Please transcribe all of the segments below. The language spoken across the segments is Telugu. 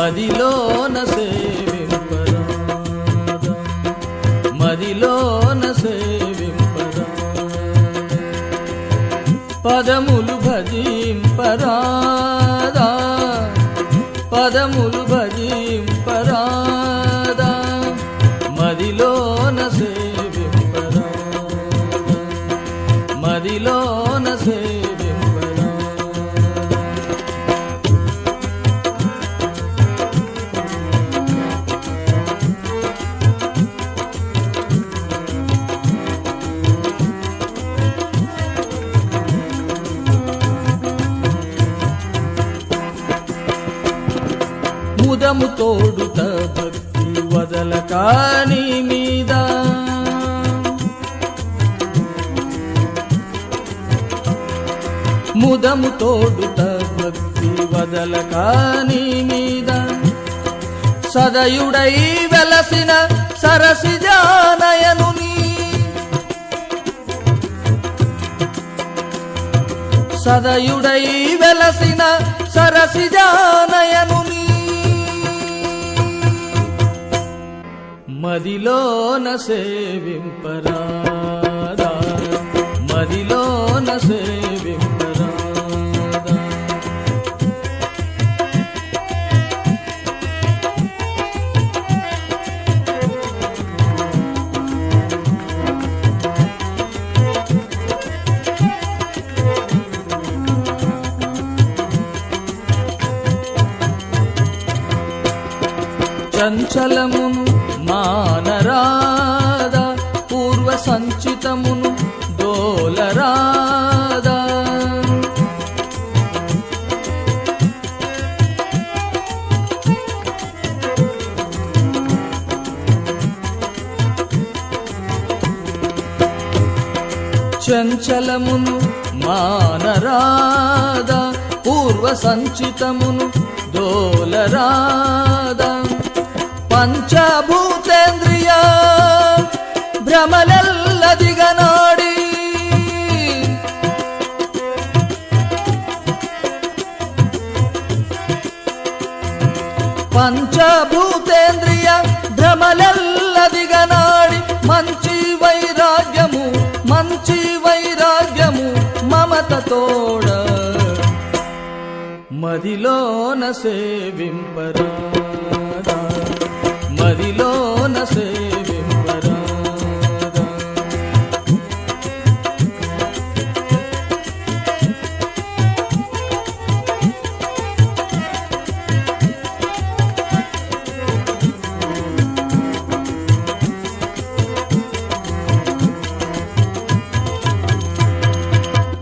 మదిలోన సేవింపరాదా మదిలోన సేవింపరాదా పదములు భజింపరాదా పదములు భజింపరాదా మదిలోన సేవింపరాదా మదిలోన సేవింపరాదా ముదము తోడుత భక్తి వదలక నీ మీద ముదము తోడుత భక్తి వదలక నీ మీద సదయుడై వెలసిన సరసిజానయనుని సదయుడై వెలసిన సరసిజానయనుని మదిలోన సేవింపరాదా మదిలోన సేవింపరాదా చంచలమును మానరాదా పూర్వ సంచితమును దోలరాదా చంచలమును మానరాదా పూర్వ సంచితమును దోలరాదా పంచభూతేంద్రియ భ్రమలెల్లదిగనాడి పంచభూతేంద్రియ భ్రమలెల్లదిగనాడి మంచి వైరాగ్యము మమత తోడ మదిలోన సేవింపరాదా మదిలోన సేవింపరాదా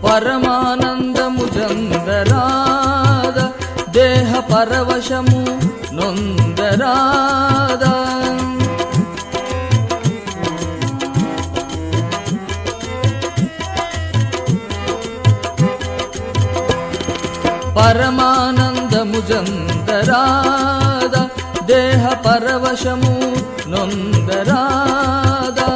పరమానందము జందరాద దేహ పరవశము నొందరాదా పరమానందము జందరాదా దేహ పరవశము నొందరాదా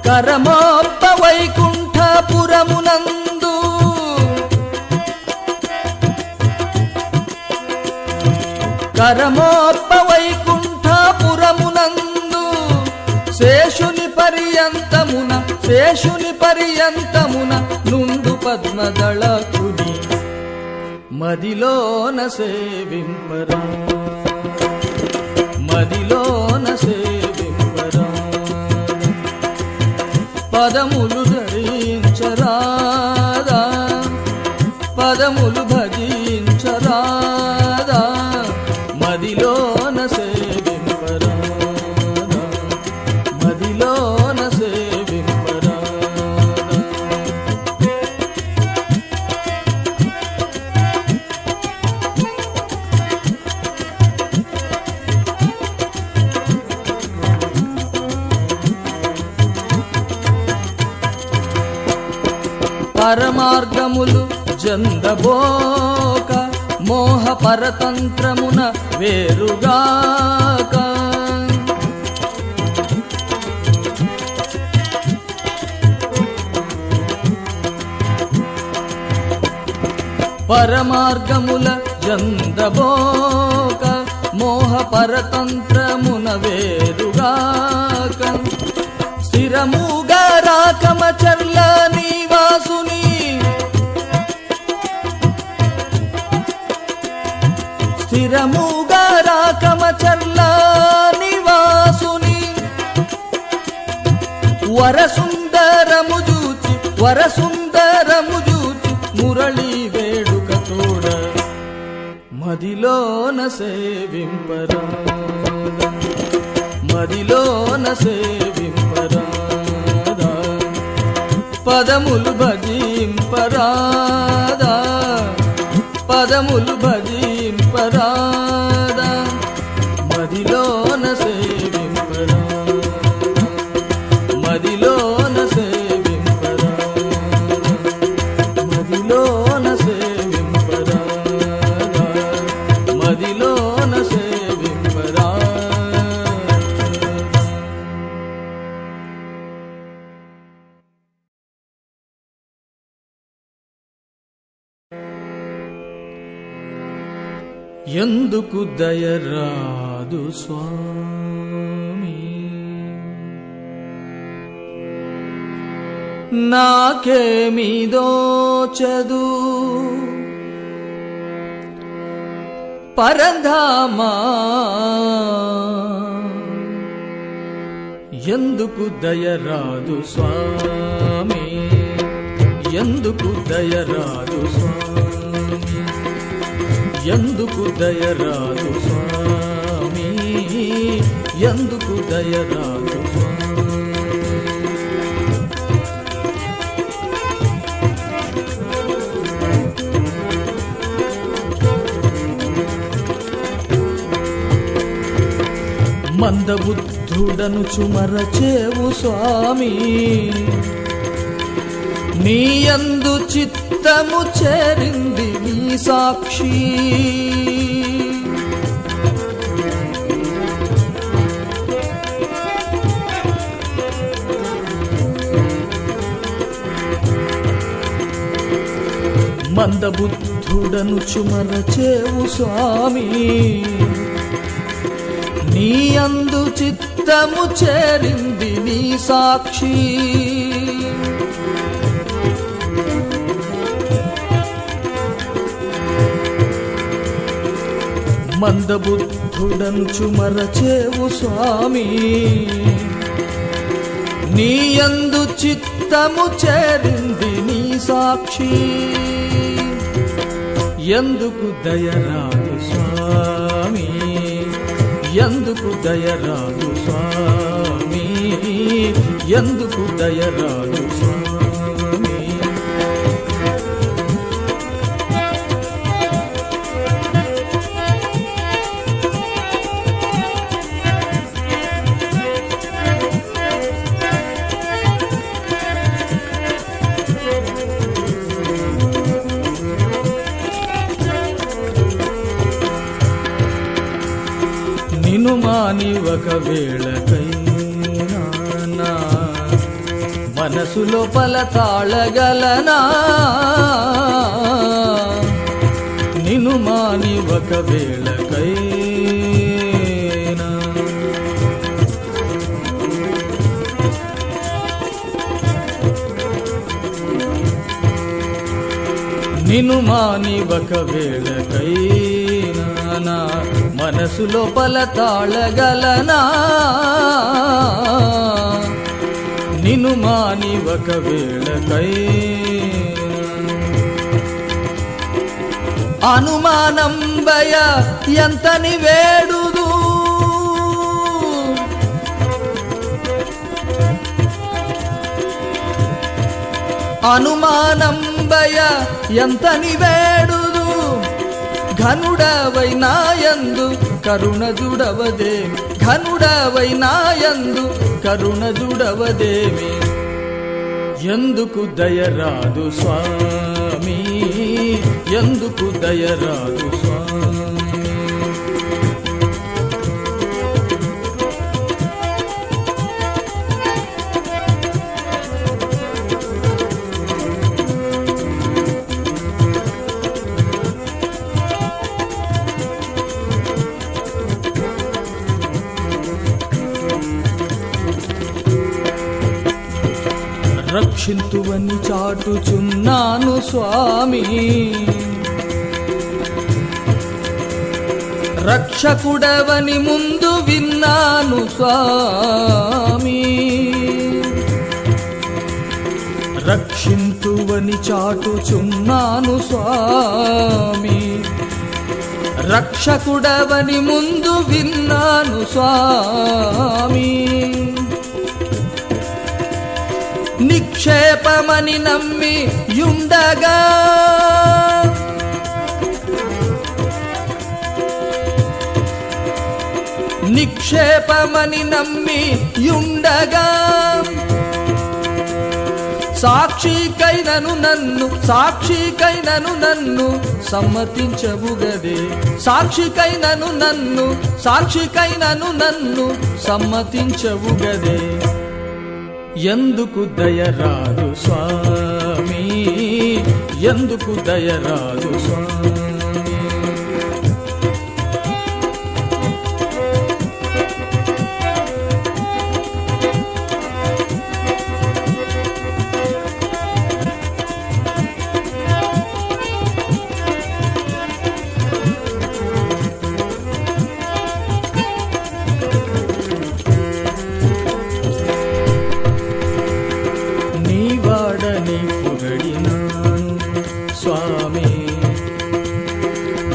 కరమోప్ప వైకుంఠపురమునందు కరమోప్ప వైకుంఠపురమునందు శేషుని పర్యంతమున నుండు పద్మదళకుని మదిలోన సేవింపరాదా మదిలోన సేవింపరాదా పదములు ధరించరాదా పదములు భజించరాదా మదిలోన సేవింపరాదా మదిలోన సేవింపరాదా పరమార్గములు జందబోక మోహ పరతంత్రమున వేరుగాక పరమార్గముల చందబోక మోహ పరతంత్రమున వేరుగాక స్థిరముగా రాకమచర్ల నివాసుని స్థిరముగా రాకమచర్ల నివాసుని వరసుందరము జూచి మురళి వేడుక తోడ మదిలోన సేవింపరాద మదిలోన సేవింపరాద పదములు భజింపరాద పదములు భజింపరాద మదిలోన సేవింపరాద మదిలోన సేవింపరాద మదిలోన సేవింపరాద మదిలోన సేవింపరాద. ఎందుకు దయరాదు స్వామి నాకేమి దోచదు పరంధామా ఎందుకు దయరాదు స్వామి ఎందుకు దయరాదు స్వామి ఎందుకు దయరాదు స్వామి ఎందుకు దయరాదు స్వామి మందబుద్ధుడను చుమరచేవు స్వామి నీయందు చిత్తము చేరింది నీ సాక్షి మందబుద్ధుడను చుమరచేవు స్వామి నీయందు చిత్తము చేరింది నీ సాక్షి మందబుద్ధుడను చుమరచేవు స్వామి నీయందు చిత్తము చేరింది నీ సాక్షి ఎందుకు దయరాదు స్వామి ఎందుకు దయరాదు స్వామి ఎందుకు దయరాదు స్వామి నిన్ను మాని ఒకవేళకైనా నా మనసు లోపల తాళగలనా నిన్ను మాని ఒకవేళకైనా నిన్ను మాని ఒకవేళకైనా నా మనసు లోపల తాళగలనా నిన్ను మాని ఒకవేళకైనా అనుమానం భయ ఎంతని వేడుదు అనుమానం భయ ఎంతని వేడుదు ఘనుడవై నాయందు కరుణ జుడవదేమి ఘనుడవై నాయందు కరుణ జుడవదేమి ఎందుకు దయరాదు స్వామి ఎందుకు దయరాదు స్వామి రక్షింతువని చాటుచున్నాను స్వామి, రక్షకుడవని ముందు విన్నాను స్వామి, రక్షింతువని చాటుచున్నాను స్వామి, రక్షకుడవని ముందు విన్నాను స్వామి, నిక్షేపమని నమ్మి యుండగా నిక్షేపమని నమ్మి యుండగా సాక్షికైనను నన్ను సమ్మతించవుగదే, సాక్షికైనను నన్ను సమ్మతించవుగదే, ఎందుకు దయరాదు స్వామి, ఎందుకు దయరాదు స్వామి.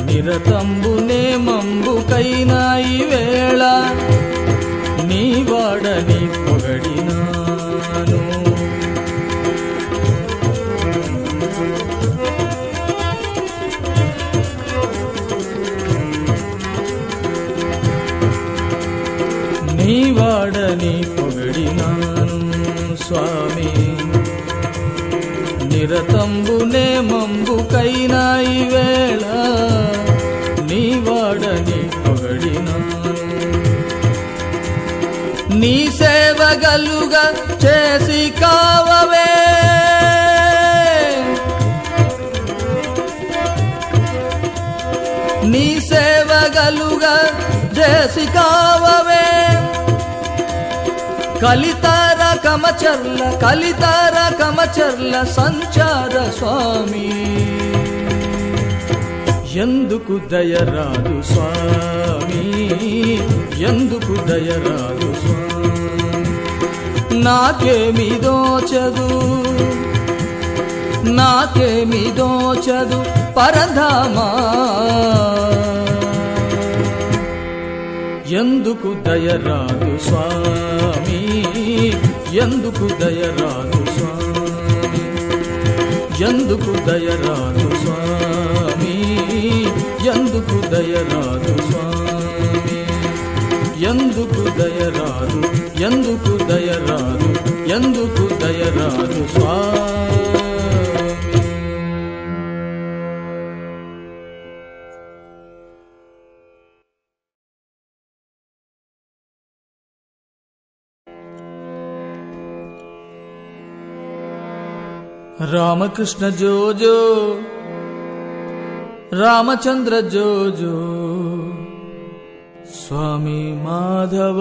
నిరతంబునే మంబుకైనా ఈ వేళ నీ వాడని పొగడినాను, నీ వాడని పొగడినాను స్వామి, నిరతంబునే మంబుకైనా ఈ వేళ నీ వాడని పొగడినాను, నీ సేవగలుగా చేసి కావవే, నీ సేవగలుగా చేసి కావవే, కలితార కమచర్ల సంచార స్వామి, ఎందుకు దయరాదు స్వామి, ఎందుకు దయరాదు స్వామి. నాకేమి దోచదు పరధామా, ఎందుకు దయరాదు స్వామి, ఎందుకు దయరాదు స్వామి, ఎందుకు దయరాదు స్వామి, ఎందుకు దయరాదు స్వామి, ఎందుకు దయరాదు, ఎందుకు దయరాదు, ఎందుకు దయరాదు స్వామి. రామకృష్ణ జోజో రామచంద్ర జోజో, స్వామి మాధవ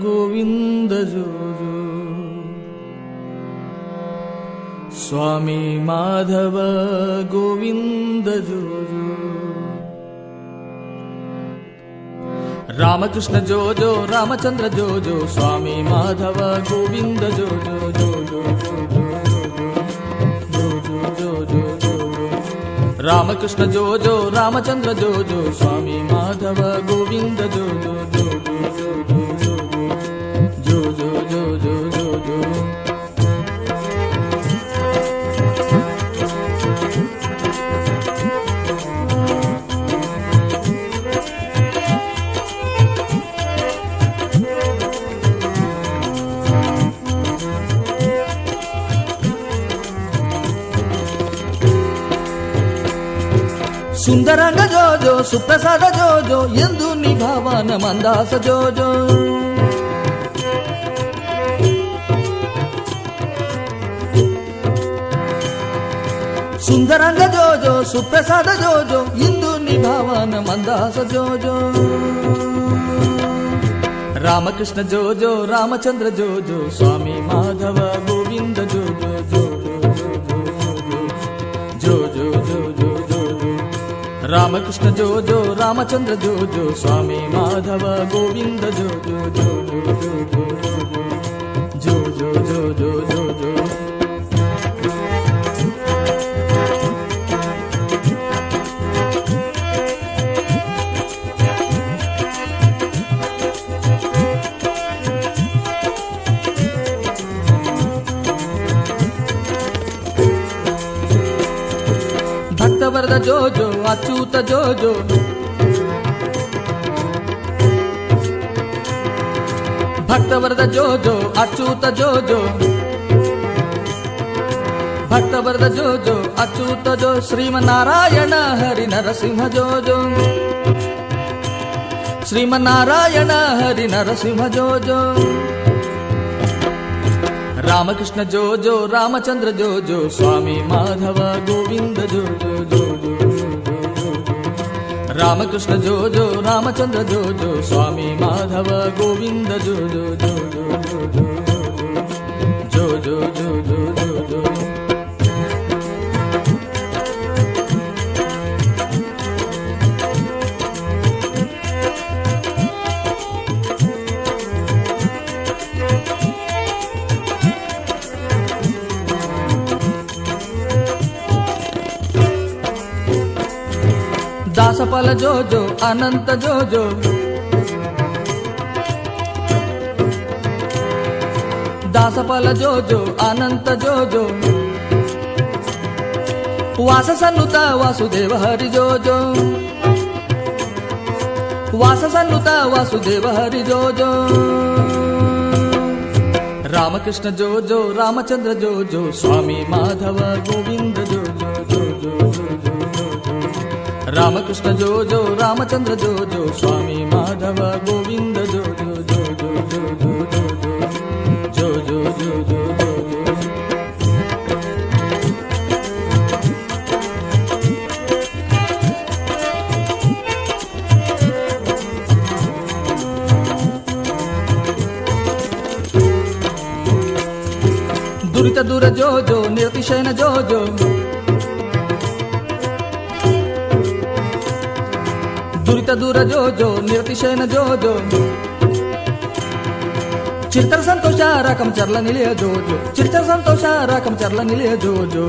గోవింద జోజో, స్వామి మాధవ గోవింద జోజో. రామకృష్ణ జోజో రామచంద్ర జోజో, స్వామి మాధవ గోవింద జోజో జోజో జోజో. రామకృష్ణ జోజో రామచంద్ర జోజో, స్వామి మాధవ గోవింద జోజో జోజో జోజో జోజో జోజో జోజో. సుందరంగ జోజో సుప్రసాద జోజో, ఎందు నీ భావన మందాస జోజో. సుందరంగ జోజో సుప్రసాద జోజో, ఎందు నీ భావన మందాస జోజో. రామకృష్ణ జో జో రామచంద్ర జో జో స్వామి మాధవ గోవింద జో జో జో జో జో జో జో జో జో రామకృష్ణ జో జో రామచంద్ర జో జో స్వామి మాధవ గోవింద జో జో జో జో జో జో జో జో జో భక్తవరద జో జో అచ్యుత జో జో భక్తవరద జో జో అచ్యుత జో జో భక్తవరద జో జో అచ్యుత జో శ్రీమన్నారాయణ హరి నరసింహ జో జో శ్రీమన్నారాయణ హరి నరసింహ జో జో రామకృష్ణ జో జో రామచంద్ర జో జో స్వామి మాధవ గోవింద జో జో జో జో రామకృష్ణ జో జో రామచంద్ర జో జో స్వామి మాధవ గోవింద జో జో జో జో జో జో జో జో జో దాసపాల జో జో అనంత జో జో దాసపాల జో జో అనంత జో జో వాస సన్నుత వాసుదేవ హరి జో జో వాస సన్నుత వాసుదేవ హరి జో జో రామకృష్ణ జో జో రామచంద్ర జో జో స్వామి మాధవ గోవింద జో జో జో జో జో రామకృష్ణ జో జో రామచంద్ర జో జో స్వామి మాధవ గోవింద జో జో జో జో జో జో జో జో జో జో దురిత దూర జో జో నిర్తిశయన జో జో దురిత దూర జో జో నిర్తిశయన జో జో చిత్తర సంతోష రకం చర్ల నిలయ జో జో చిత్తర సంతోష రకం చర్ల నిలయ జో జో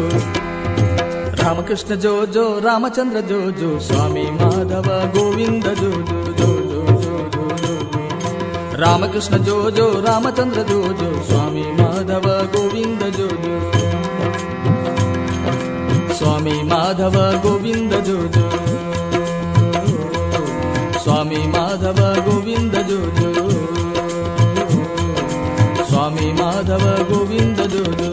రామకృష్ణ జో జో రామచంద్ర జో జో స్వామి మాధవ గోవింద జో జో జో జో జో జో రామకృష్ణ జో జో రామచంద్ర జో జో స్వామి మాధవ గోవింద జో జో స్వామి మాధవ గోవింద జో జో స్వామి మాధవ గోవింద జో జో స్వామి మాధవ గోవింద జో జో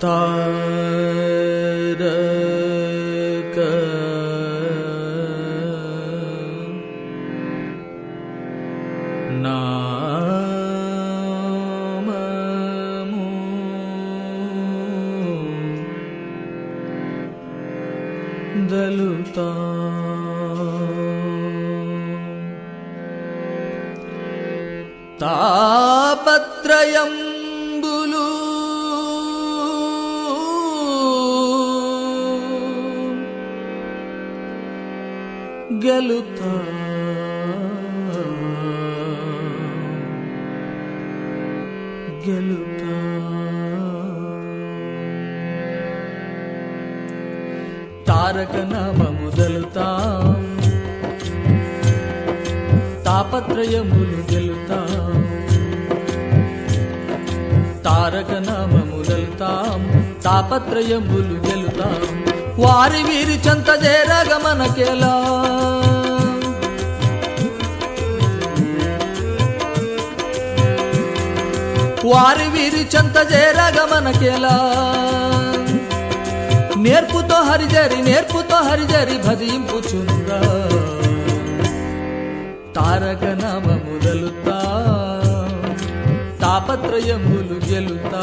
తారక నామము దలుతా తాపత్రయంబులు గెలుతా గెలుతా తారక నామము దలుతా తాపత్రయములు గెలుతా తారక నామము దలుతాం తాపత్రయములు గెలుతాం వారి వీరి చెంత చేరగ మనకెలా వారి వీరి చెంత చేరగ మనకెలా నేర్పుతో హరిజరి భజింపుచుందా తారక నామము దలుతా తాపత్రయములు గెలుతా.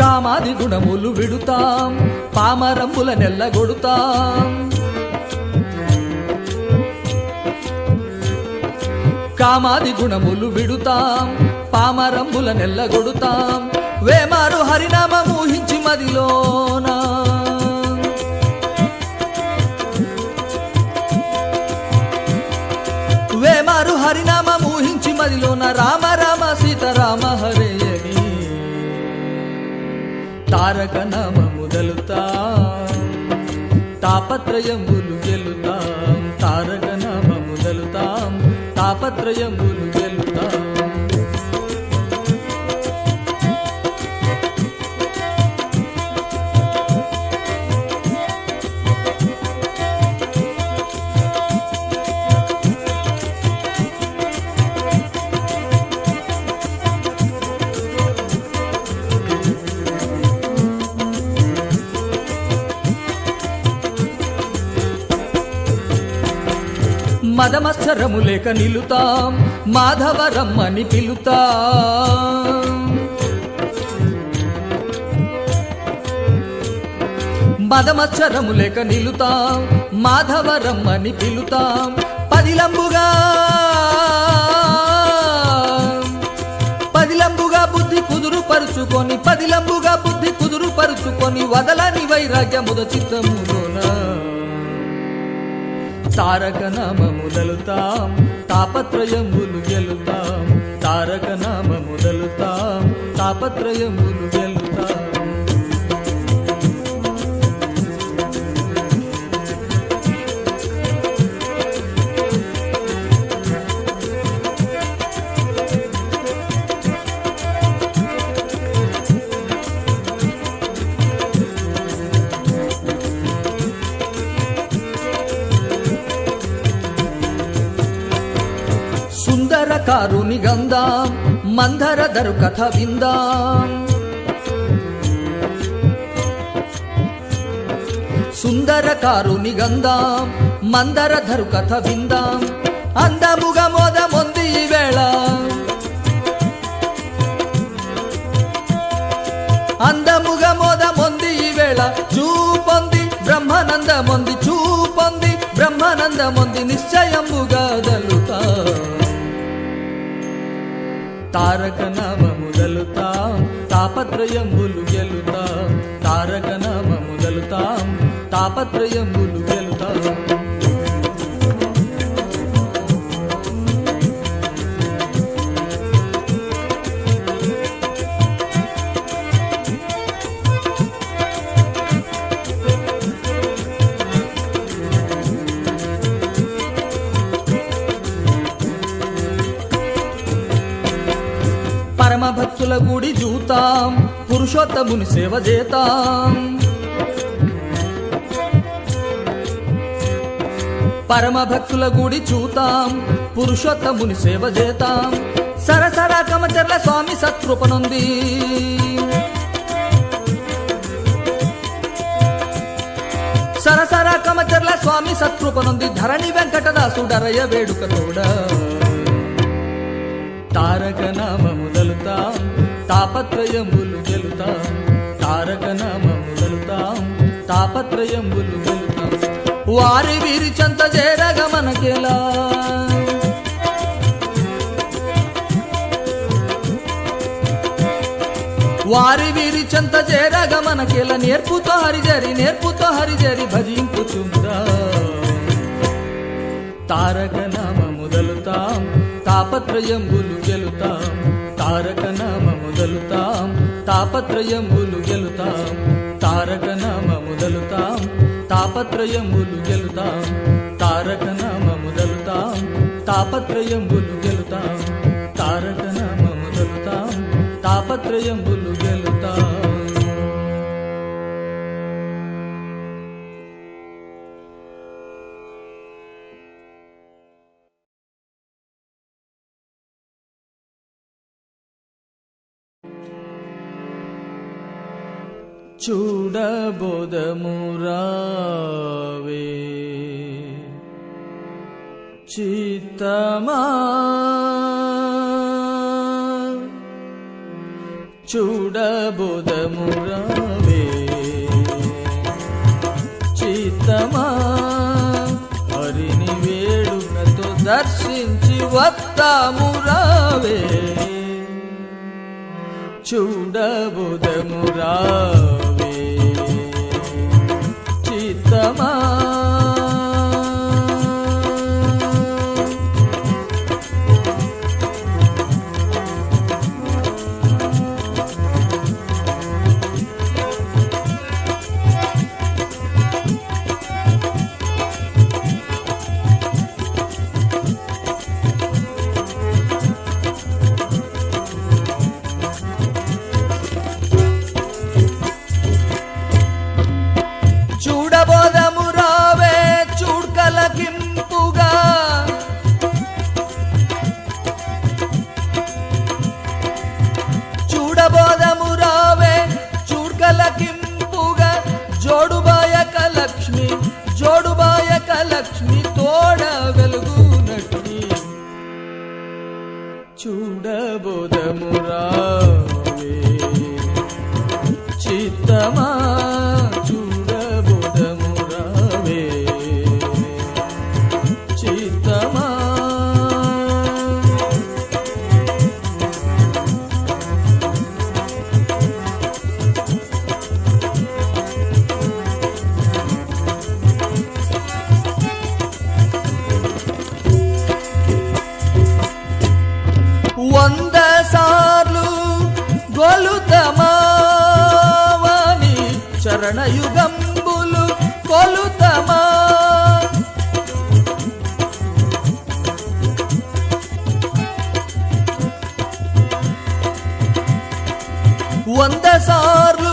కామాది గుణములు విడుతాం, పామరంబుల నెల్లగొడుతాం. కామాది గుణములు విడుతాం, పామరంబుల నెల్లగొడుతాం. వేమారు హరినామమూహించి మదిలోన వేమారు హరినామమూహించి మదిలోన రామ రామ సీతారామ హరే అని తారక నామము దలుతాం. తాపత్రయములు గెలుతాం, తారక నామము దలుతాం. తాపత్రయములు గెలుతాం. మదమత్సరము లేక నిలుతాం, మాధవరమ్మని పిలుతాం. మదమత్సరము లేక నిలుతాం, మాధవరమ్మని పిలుతాం. పదిలంబుగా బుద్ధి కుదురుపరుచుకొని, పదిలంబుగా బుద్ధి కుదురుపరుచుకొని వదలని వైరాగ్యముద చిత్తములోన తారక నామము దలుతాం. తాపత్రయములు గెలుతాం, తారక నామము దలుతాం. తాపత్రయములు గెలుతాం. సుందరకారుని గంధాం, మందరధరు కథ విందాం. సుందరకారుని గంధాం, మందరధరు కథ విందాం. అందముగా మోదమొంది ఈ వేళ, అందముగా మోదమొంది ఈ వేళ. చూపొంది బ్రహ్మానందమొంది, చూపొంది బ్రహ్మానందమొంది నిశ్చయముగా దలుతా. తారక నామము దలుతాం, తాపత్రయములు గెలుతాం. తారక నామము దలుతాం, తాపత్రయములు గెలుతాం. పరమ భక్తుల గుడి జూతాం, పురుషోత్తముని సేవ చేతాం. పరమ భక్తుల గుడి చూతాం, పురుషోత్తముని సేవ చేతాం. సరసర కమచర్ల స్వామి సత్కృపనుంది, సరసర కమచర్ల స్వామి సత్కృపనుంది. ధరణి వెంకటదాసుడరయ వేడుక తోడా. తారక నామము దలుతాం, తాపత్రయములు గెలుతాం. తారక నామము దలుతాం, తాపత్రయములు గెలుతాం. వారి వీరి చెంత చేరగ మనకెలా, వారి వీరి చెంత చేరగ మనకెలా. నేర్పుతో హరిజరి, నేర్పుతో హరిజరి భజింపుచుందా. తారక నామము దలుతాం, తాపత్రయములు గెలుతాం. తారక నామము దలుతాం, తాపత్రయములు గెలుతాం. తారక నామము దలుతాం, తాపత్రయములు గెలుతాం. తారక నామము దలుతాం, తాపత్రయములు గెలుతాం. తారక నామము దలుతాం, తాపత్రయములు గెలుతాం. చూడబోదమురావే చిత్తమా చూడబోదమురావే చిత్తమా హరిని వేడుకతో దర్శించి వస్తామురావే చూడబోదమురావే చిత్తమా చూడబోదమురావే చూడ్కలకింపుగా చూడబోదమురావే చూడ్కలకింపుగా జోడుబాయక లక్ష్మి తోడ వెలుగునట్టి చూడబోదమురావే చిత్తమా వంద సార్లు గొలుతమావని చరణయుగంబులు కొలుతమా వంద సార్లు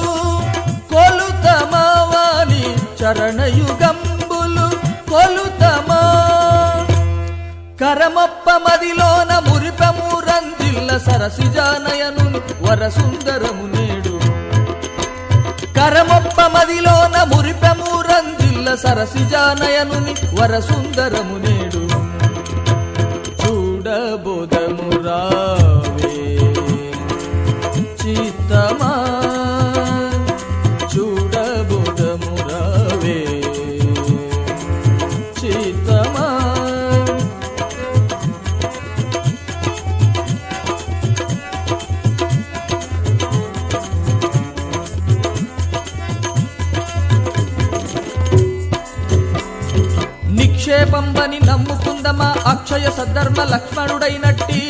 కొలుతమావని చరణయుగంబులు కొలుతమా కరమప్ప మదిలోన మురిపము రందిల్ల సరసిజానయను వరసుందరము నేడు కరమప్ప మదిలోన మురిపము రందిల్ల సరసిజానయను వరసుందరము నేడు చూడబోదమురావే చిత్తమా చూడబోదమురావే చిత్తమా నిక్షేపంబని నమ్ముకుందమా అక్షయ సద్ధర్మ లక్ష్మణుడైనట్టి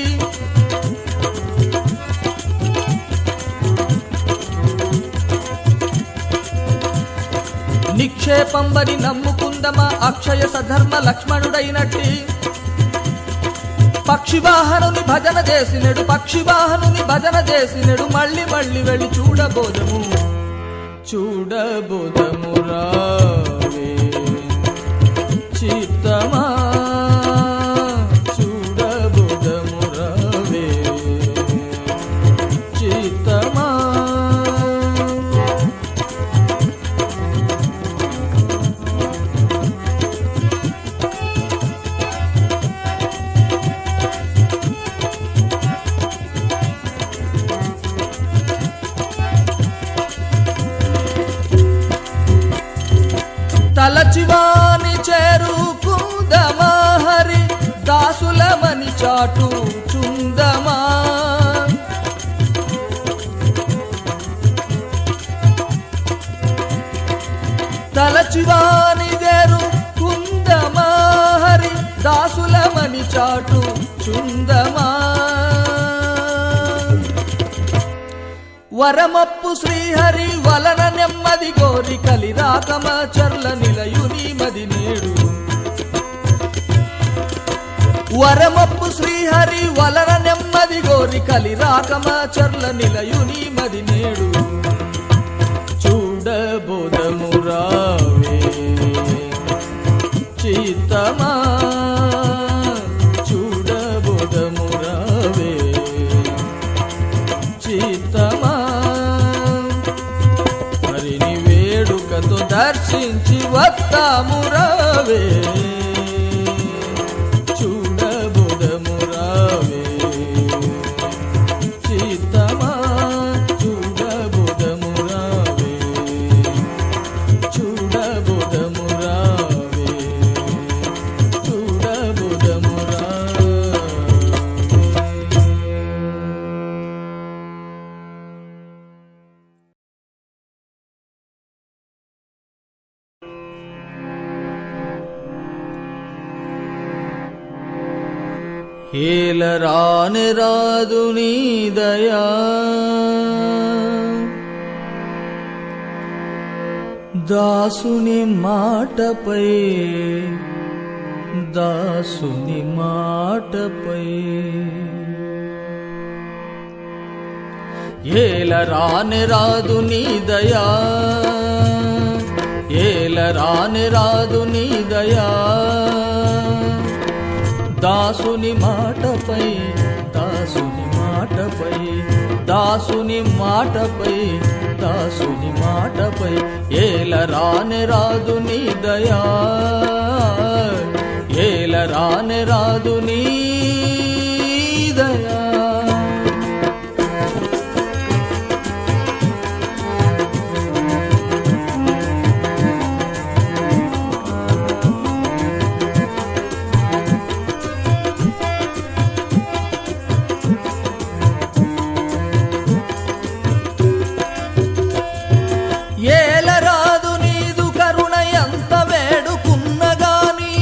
నిక్షేపంబని నమ్ముకుందమా అక్షయ సద్ధర్మ లక్ష్మణుడైనట్టి పక్షివాహనుని భజన చేసినడు మళ్ళీ వెళ్ళి చూడబోదమురావే చిత్తమా చూడబోదమురావే చిత్తమా తలచివాని చేరుకుందమా హరి దాసులమని చాటు చుందమా తలచివాని చేరుకుందమా హరి దాసులమని చాటు చుందమా వరమప్పు శ్రీహరి వలన నెమ్మది గోరి కలిరాకమ చర్ల నిలయుని మది నేడు వరమప్పు శ్రీహరి వలన నెమ్మది గోరి కలిరాకమ చర్ల నిలయుని మది నేడు చూడబోదమురావే చిత్తమా చూడబోదమురావే చిత్తమా హరి కోరికతో దర్శించి వస్తాము రావే చూడబోదము రావే సీతమా చూడబోదము రావే చూడబోదము రావే చూడబోదము రావే. ఏలరాని రాదు నీ దయా దాసుని మాటపై దాసుని మాటపై ఏలరాని రాదు నీ దయా ఏలరాని రాదు నీ దయా దాసుని మాటపై దాసుని మాటపై దాసుని మాటపై దాసుని మాటపై ఏలరాని రాదు నీ దయా ఏలరాని రాదు నీ దయా. ఏలరాదు నీదు కరుణ ఎంత వేడుకున్నగాని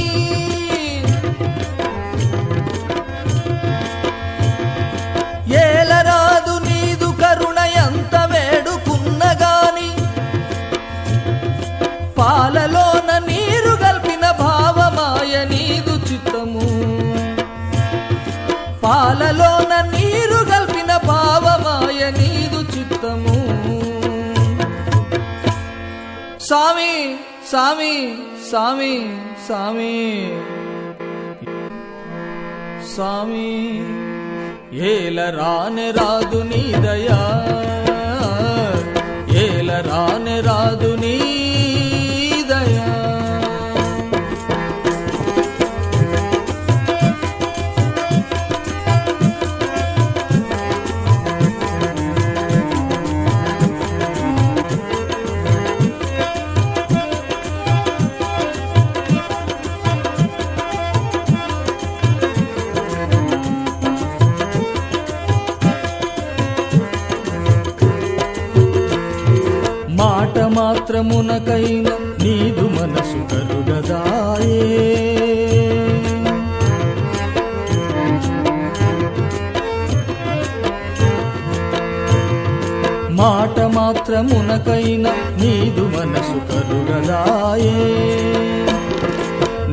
ఏలరాదు నీదు కరుణ ఎంత వేడుకున్నగాని పాలలోన నీరు గల్పిన భావమాయ నీదు చిత్తము పాలలోన నీరు గల్పిన భావమాయ నీదు చిత్తము. సామి సామి సామి సామి సామి ఏలరాని రాదు నీ దయా ఏలరాని రాదు నీ దయా. మాట మాత్రమునకైన నీదు మనసు కరుగదాయే మాట మాత్రమునకైన నీదు మనసు కరుగదాయే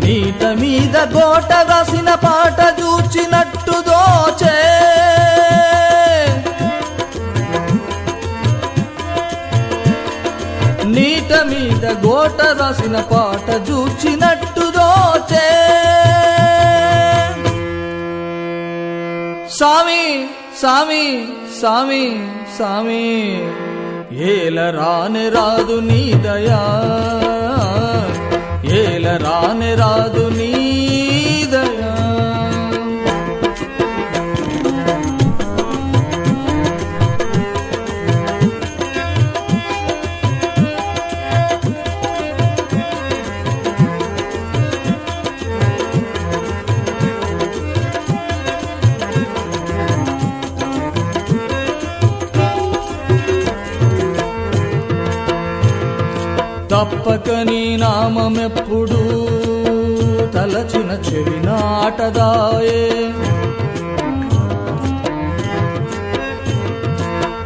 నీట మీద గోట రాసిన పాట చూచినట్టు దోచే నీట మీద గోట రాసిన పాట చూచినట్టు దోచే సామి సామి సామి సామి ఏలరాని రాదు నీ దయా ఏలరాని రాదు నీ దయా. తప్పక నీ నామమెప్పుడు తలచిన చెవి నాటదాయే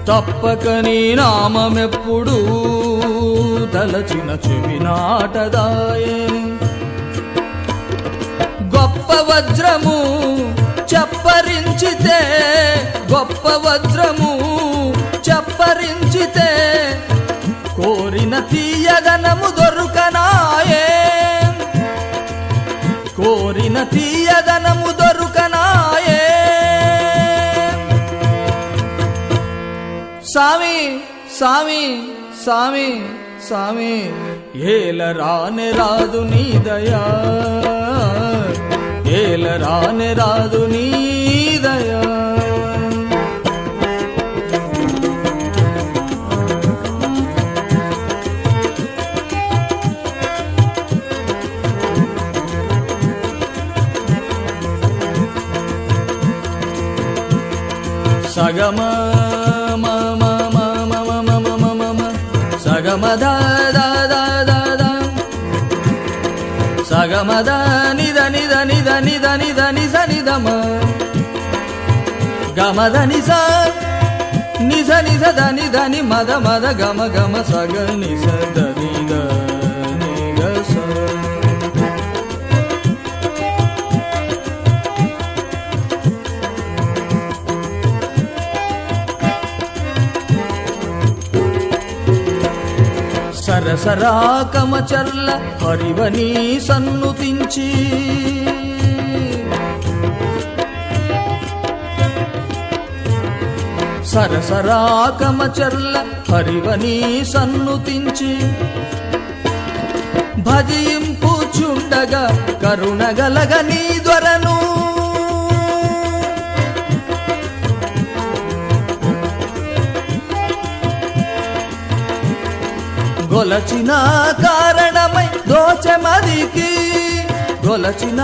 తప్పక నీ నామమెప్పుడు తలచిన చెవి నాటదాయే గొప్ప వజ్రము చప్పరించితే గొప్ప వజ్రము చప్పరించితే కోరిన తీయదనము దొరుకనాయే కోరిన తీయదనము దొరుకనాయే సామి సామి సామి సామి ఏల రానే రాదు నీ దయా ఏల రానే రాదు నీ దయా సగమ మమ మమ మమ మమ సగమ ద ద ద ద ద సగమ ద నిద నిద నిద నిద నిద నిజ నిదమ గమ ద నిజ నిజ నిజ ద నిద ని మద మద గమ గమ సగ నిజ ద నిద నిగ స సరసరాకమచర్ల హరివని సన్నుతించి సరసరాకమచర్ల హరివని సన్నుతించి భజింపుచుండగా కరుణగలగ నీ ధ్వరను గొలచిన కారణమై దోచెమదికి గొలచిన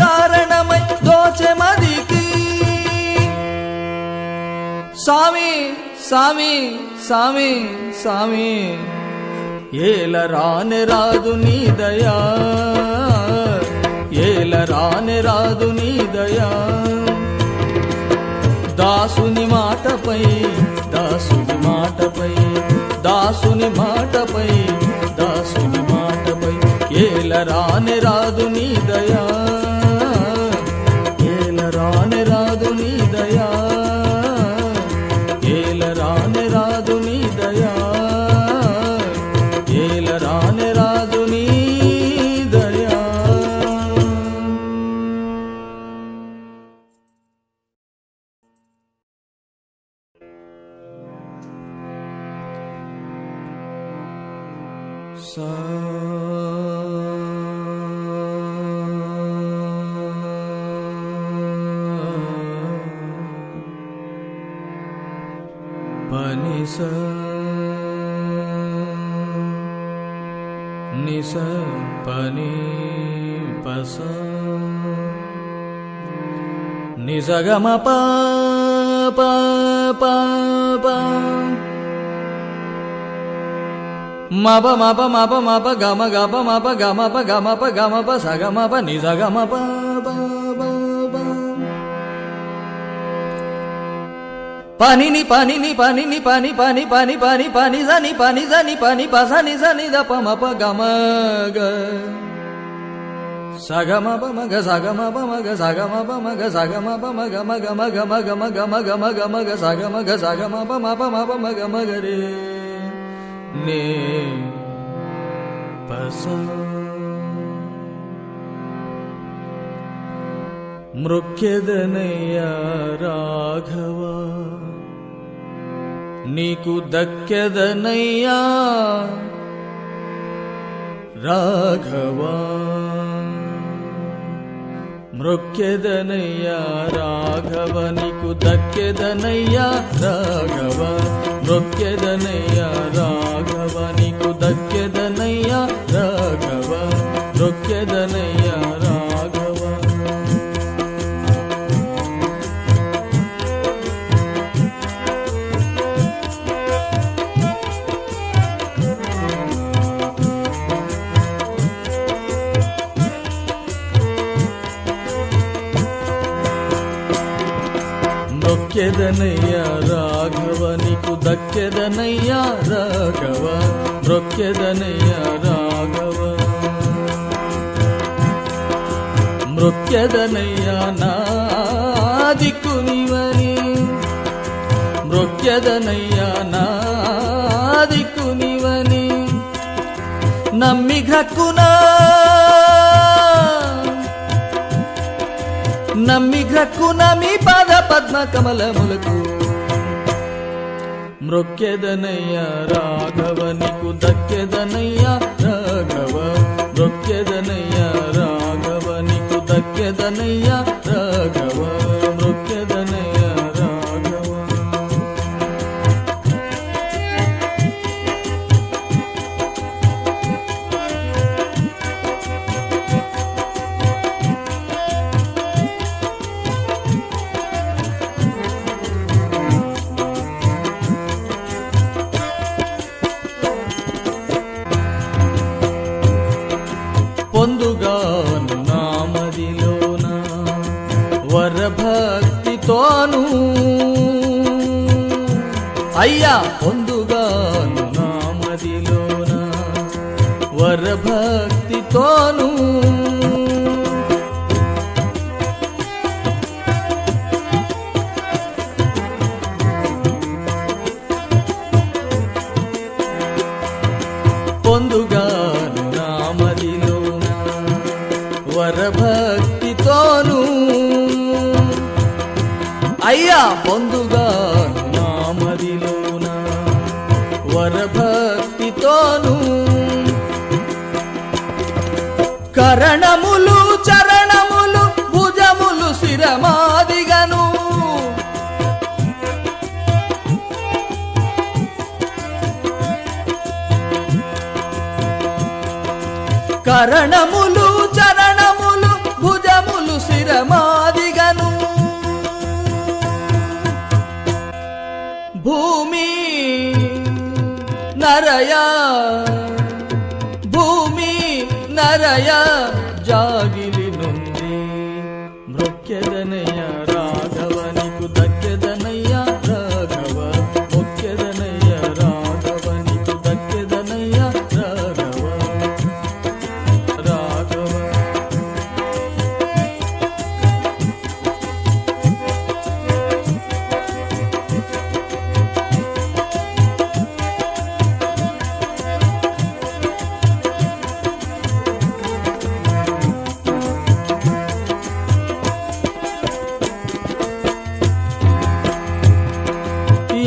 కారణమై దోచెమదికి సామి సామి సామి సామి ఏల రానే రాదు నీ దయా ఏల రానే రాదు నీ దయా దాసుని మాటపై దాసుని మాటపై దాసుని మాటపై దాసుని మాటపై ఏల రానే రాదు నీ దయా ఏల రానే రాదు నీ దయా ఏల రానే రాదు నీ దయా ఏల రానే రాదు నీ దయా సా పని స నిస పని పస నిసగమ ప ప ప ప మప మప మప మప గమ గప మప గమ ప గమ ప గమ ప సగమ ప నిసగమ ప ప ప ప పనిని పనిని పనిని పని పని పని పని పని జని పని జని పని పసని జని ద ప మప గమ గ సగమ ప మగ సగమ ప మగ సగమ ప మగ సగమ ప మగ మగ మగ మగ మగ మగ మగ మగ సగమ గ సగమ ప మప మప మగ మగ రే నే పస మృక్యదనయ్య రాఘవ నీకు దక్కెదనయ్యా రాఘవ మృక్యదనయ్య రాఘవ నీకు దక్కెదనయ్యా రాఘవ మృక్యదనయ్య రాఘవ నీకు దక్కెదనయ్యా రాఘవ మృక్యదనయ్య రాఘవ మొక్కెదనయ్య రాఘవ నీకు దక్కెదనయ్య రాఘవ మొక్కెదనయ్య రాఘవ మొక్కెదనయ్య నా దిక్కు నీవని మొక్కెదనయ్య నా దిక్కు నీవని నమ్మి గ్రక్కునా నమ్మి గ్రక్కున మీ పాద పద్మ కమలములకు మ్రొక్కెదనయ్య రాఘవ నీకు దక్కెదనయ్య రాఘవ మ్రొక్కెదనయ్య రాఘవ నీకు దక్కెదనయ్య రాఘవ మ్రొక్కెదనయ్య రాఘవ. పొందుగాను నామదిలోన వరభక్తితోను అయ్యా పొందుగాను నామదిలోన వరభక్తితోను పొందుగాను నామదిలోన వరభక్తితోను అయ్యా పొందుగాను నామదిలోన వరభక్తితోను కరణములు చరణములు భుజములు శిరమాదిగను కరణములు చరణములు భుజములు శిరమాదిగను భూమి నరయ భూమి నరయ జాగిలి నుండి మ్రొక్కెదనయ్య రాఘవ నీకు దక్కెదనయ్య రాఘవ మొక్కెదనయ్య రాఘవ నీకు దక్కెదనయ్య రాఘవ రాఘవ.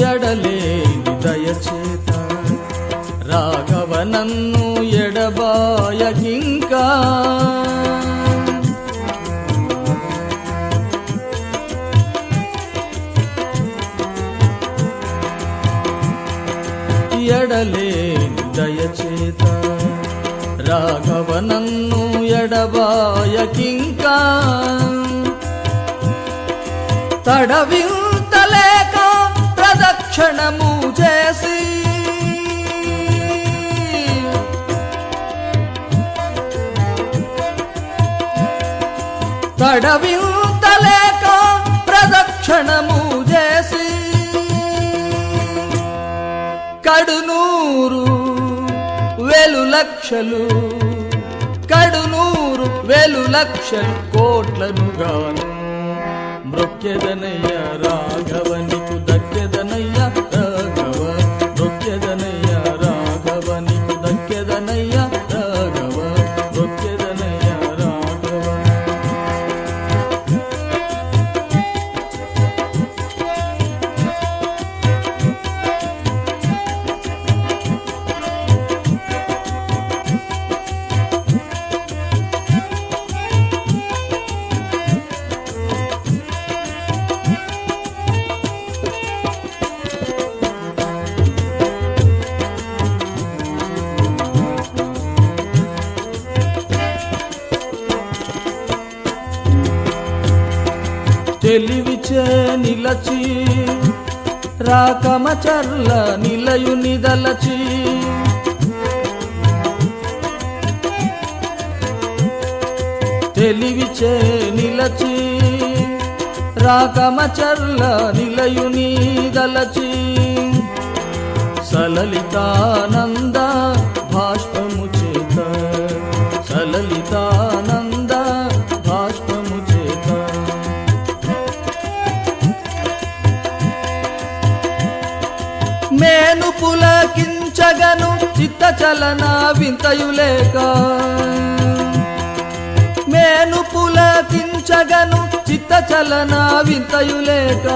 ఎడలేని దయచేత రాఘవ నన్ను ఎడబాయకింకా ఎడలేని దయచేత రాఘవ నన్ను ఎడబాయకింకా తడవింతలేక ప్రదక్షిణము చేసి తడవింతలేక ప్రదక్షిణము చేసి కడునూరు వేలు లక్షలు కడునూరు వేలు లక్షలు కోట్లను గాను మ్రొక్కెదనయ్య రాఘవ నీకు దక్కెదనయ్య రాఘవ మ్రొక్కెదనయ్య రాఘవ నీకు దక్కెదనయ్య రాఘవ మ్రొక్కెదనయ్య రాఘవ. తెలివిచే నిలచి రాకమచర్ల నిలయుని దలచి తెలివిచే నిలచి రాకమచర్ల నిలయుని దలచి సలలితానంద భాష్పము చేత సలలితానంద భాష్పము చేత మేను పులకించగను చిత్తచలన వింతయులేక మేను పులకించగను చిత్తచలన వింతయులేక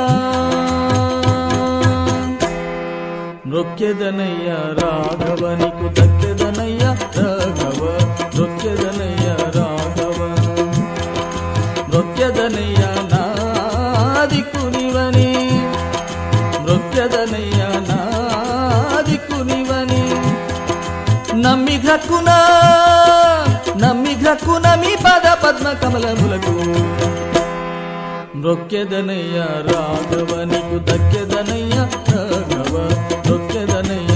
నృత్యదనయ్య రాఘవ నీకు దక్కెదనయ్య రాఘవ నృత్యదనయ్య రాఘవ నృత్యదనయ్య నాదికునివని నృత్యదనయ్య నాదికునివని నమ్మి గ్రక్కున మీ పద పద్మ కమలములకు నృత్యదనయ్య రాఘవ నీకు దక్కెదనయ్య రాఘవ నృత్యదనయ్య